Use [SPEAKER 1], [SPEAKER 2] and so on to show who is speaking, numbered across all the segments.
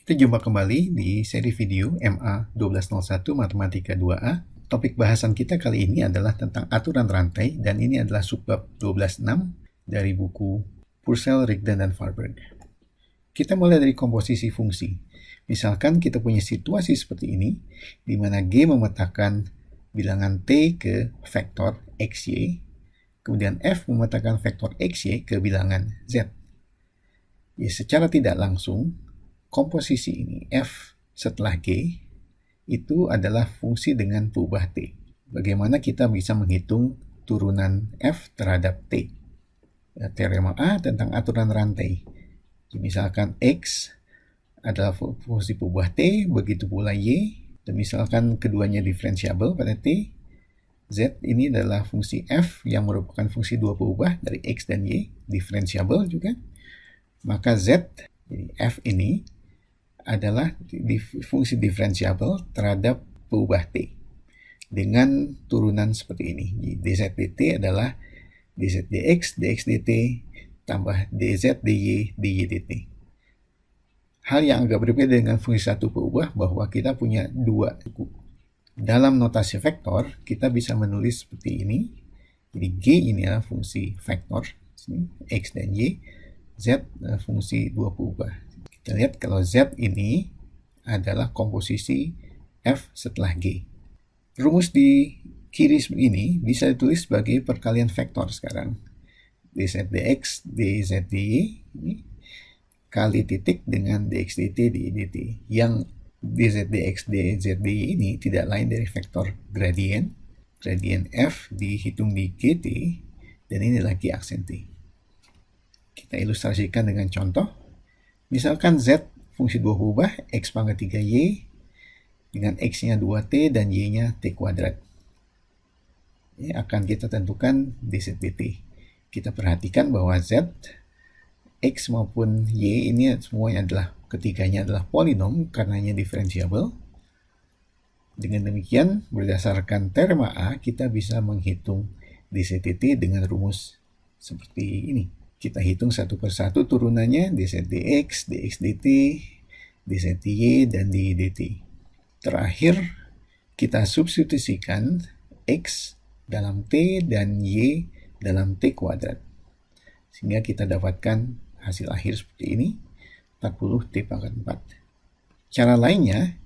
[SPEAKER 1] Kita jumpa kembali di seri video MA 1201 Matematika 2A. Topik bahasan kita kali ini adalah tentang aturan rantai, dan ini adalah subbab 12.6 dari buku Purcell, Rigdon, dan Farberg. Kita mulai dari komposisi fungsi. Misalkan kita punya situasi seperti ini, di mana G memetakan bilangan T ke vektor XY, kemudian F memetakan vektor XY ke bilangan Z. Ya, secara tidak langsung, komposisi ini, F setelah G, itu adalah fungsi dengan peubah T. Bagaimana kita bisa menghitung turunan F terhadap T? Ya, teorema A tentang aturan rantai. Jadi, misalkan X adalah fungsi peubah T, begitu pula Y, dan misalkan keduanya diferensiabel pada T, Z ini adalah fungsi F yang merupakan fungsi dua peubah dari X dan Y, diferensiabel juga. Maka Z, jadi F ini, adalah fungsi diferensiabel terhadap peubah T dengan turunan seperti ini. dz dt adalah dz dx, dx dt, tambah dz dy, dy dt. Hal yang agak berbeda dengan fungsi satu peubah bahwa kita punya dua suku. Dalam notasi vektor, kita bisa menulis seperti ini. Jadi G ini adalah fungsi vektor, X dan Y. Z adalah fungsi dua peubah. Kita lihat kalau Z ini adalah komposisi F setelah G. Rumus di kiri ini bisa ditulis sebagai perkalian vektor sekarang. dz dx, dz dy, ini kali titik dengan dx dt, dy dt. Yang dz dx, dz dy ini tidak lain dari vektor gradien. Gradien F dihitung di gt, dan ini lagi aksen T. Kita ilustrasikan dengan contoh. Misalkan Z fungsi dua peubah, X pangkat 3Y, dengan X-nya 2T dan Y-nya T kuadrat. Ini akan kita tentukan dz dt. Kita perhatikan bahwa Z, X maupun Y ini semuanya adalah, ketiganya adalah polinom karenanya diferensiabel. Dengan demikian, berdasarkan teorema A, kita bisa menghitung dz dt dengan rumus seperti ini. Kita hitung satu persatu turunannya, dz dx, dx dt, dz dy, dan dy dt. Terakhir, kita substitusikan X dalam T dan Y dalam T kuadrat. Sehingga kita dapatkan hasil akhir seperti ini, 40 T pangkat 4. Cara lainnya,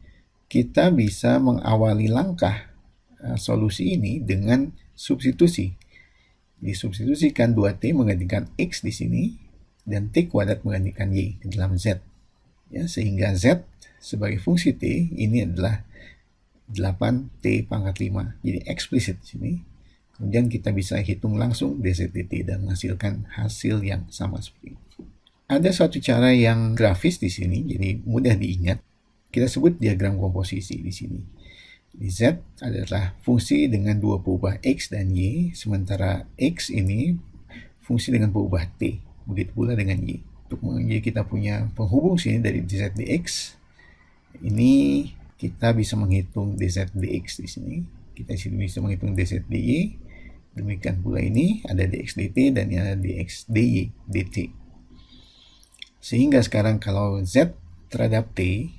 [SPEAKER 1] kita bisa mengawali langkah solusi ini dengan substitusi. Disubstitusikan 2T menggantikan X di sini, dan T kuadrat menggantikan Y di dalam Z. Ya, sehingga Z sebagai fungsi T ini adalah 8T pangkat 5. Jadi eksplisit di sini. Kemudian kita bisa hitung langsung dz dt dan menghasilkan hasil yang sama seperti itu. Ada suatu cara yang grafis di sini, jadi mudah diingat. Kita sebut diagram komposisi di sini. Z adalah fungsi dengan dua peubah X dan Y, sementara X ini fungsi dengan peubah T, begitu pula dengan Y. Untuk menjadi kita punya penghubung sini dari dz dx, ini kita bisa menghitung dz dx di sini. Kita bisa menghitung dz dy, demikian pula ini ada dx dt dan ini ada dx dy dt. Sehingga sekarang kalau Z terhadap T,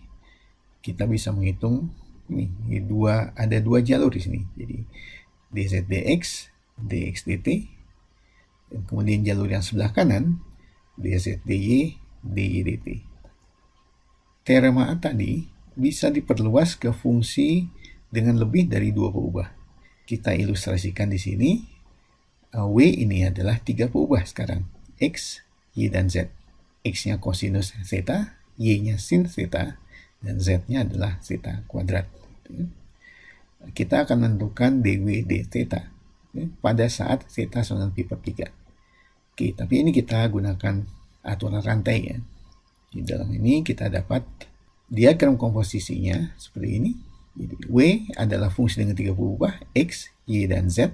[SPEAKER 1] kita bisa menghitung ini ada dua jalur di sini. Jadi dz dx, dx dt, dan kemudian jalur yang sebelah kanan dz dy, dy dt. Teorema A tadi bisa diperluas ke fungsi dengan lebih dari dua peubah. Kita ilustrasikan di sini. W ini adalah tiga peubah sekarang, X, Y, dan Z. X-nya kosinus theta, Y-nya sin theta, dan Z-nya adalah theta kuadrat. Kita akan menentukan dw d theta pada saat theta sama dengan pi per 3. Oke, tapi ini kita gunakan aturan rantai ya. Di dalam ini kita dapat diagram komposisinya seperti ini. Jadi W adalah fungsi dengan tiga peubah X, Y, dan Z.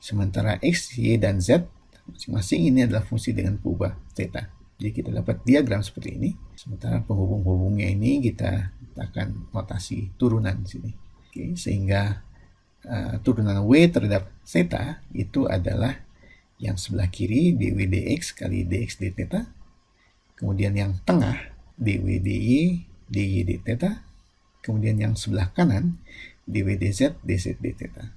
[SPEAKER 1] Sementara X, Y, dan Z masing-masing ini adalah fungsi dengan peubah theta. Jadi kita dapat diagram seperti ini. Sementara penghubung-hubungnya ini kita akan notasi turunan di sini. Oke, sehingga turunan W terhadap theta itu adalah yang sebelah kiri dw dx kali dx d theta. Kemudian yang tengah dw dy dy d theta. Kemudian yang sebelah kanan, dy dz dz d theta.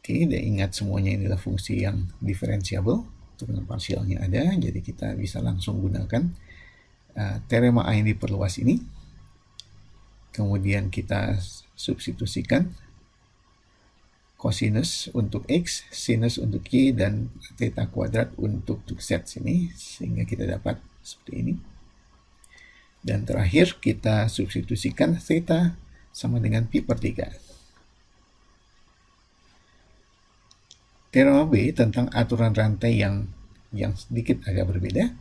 [SPEAKER 1] Oke, dan ingat semuanya ini adalah fungsi yang diferensiable, turunan parsialnya ada, jadi kita bisa langsung gunakan teorema A yang diperluas ini. Kemudian kita substitusikan kosinus untuk X, sinus untuk Y, dan theta kuadrat untuk z sini, sehingga kita dapat seperti ini. Dan terakhir kita substitusikan theta sama dengan pi per 3. Teorema B tentang aturan rantai yang sedikit agak berbeda.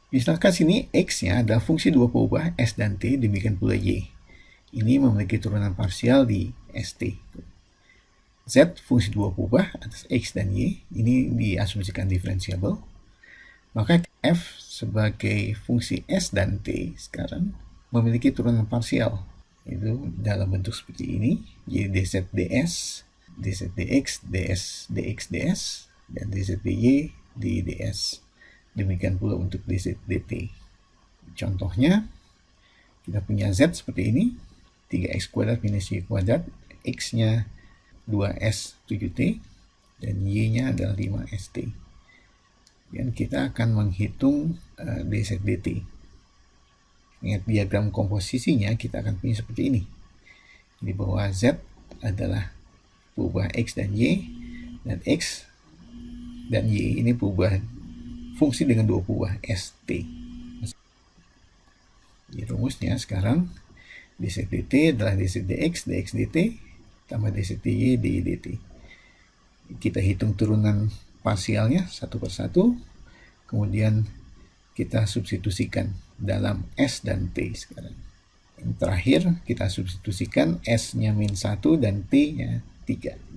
[SPEAKER 1] Misalkan sini X-nya adalah fungsi dua peubah S dan T, demikian pula Y. Ini memiliki turunan parsial di ST. Z fungsi dua peubah atas X dan Y, ini diasumsikan diferensiable. Maka F sebagai fungsi S dan T sekarang memiliki turunan parsial. Itu dalam bentuk seperti ini, jadi dz ds, dz dx, ds dx ds, dan dz dy, dy ds. Demikian pula untuk dz dt. Contohnya, kita punya z seperti ini, 3x kuadrat minus y kuadrat, x-nya 2s 7t, dan y-nya adalah 5st. Dan kita akan menghitung dz dt. Ingat diagram komposisinya, kita akan punya seperti ini. Di bawah z adalah peubah x dan y, dan x dan y ini peubah fungsi dengan dua peubah st. Di rumusnya sekarang dz dt adalah dz dx, dx dt, tambah dz dy, dy dt. Kita hitung turunan parsialnya satu persatu, kemudian kita substitusikan dalam S dan T sekarang. Yang terakhir kita substitusikan S-nya -1 dan T-nya 3.